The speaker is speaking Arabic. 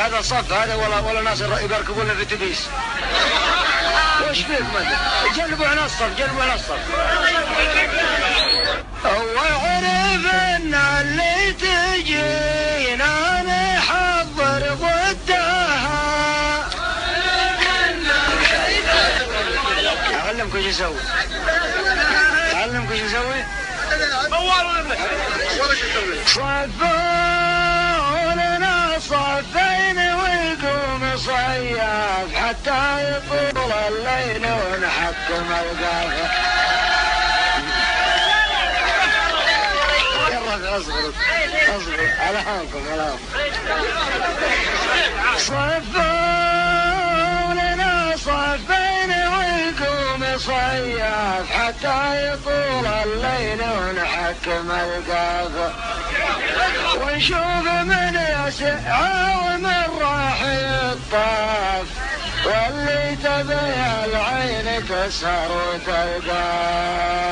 هذا صف هذا ولا ناس يركبون الاتوبيس. وش فيك مدى؟ جنبوا عن الصف، جنبوا عن الصف. هو عرف ان اللي تجينا نحضر ضدها. اعلمكم ايش يسوي. اعلمكم ايش يسوي. صفونا صفين ويقوم صياف حتى يطول الليل ونحكم القافة. يلا اصبروا اصبروا على حالكم على حالكم. صفونا صفين ويقوم صياف حتى يطول الليل ونحكم القافة. ونشوف من يسعى ومن راح يطاف واللي تبي العين تسهر وتلقاه.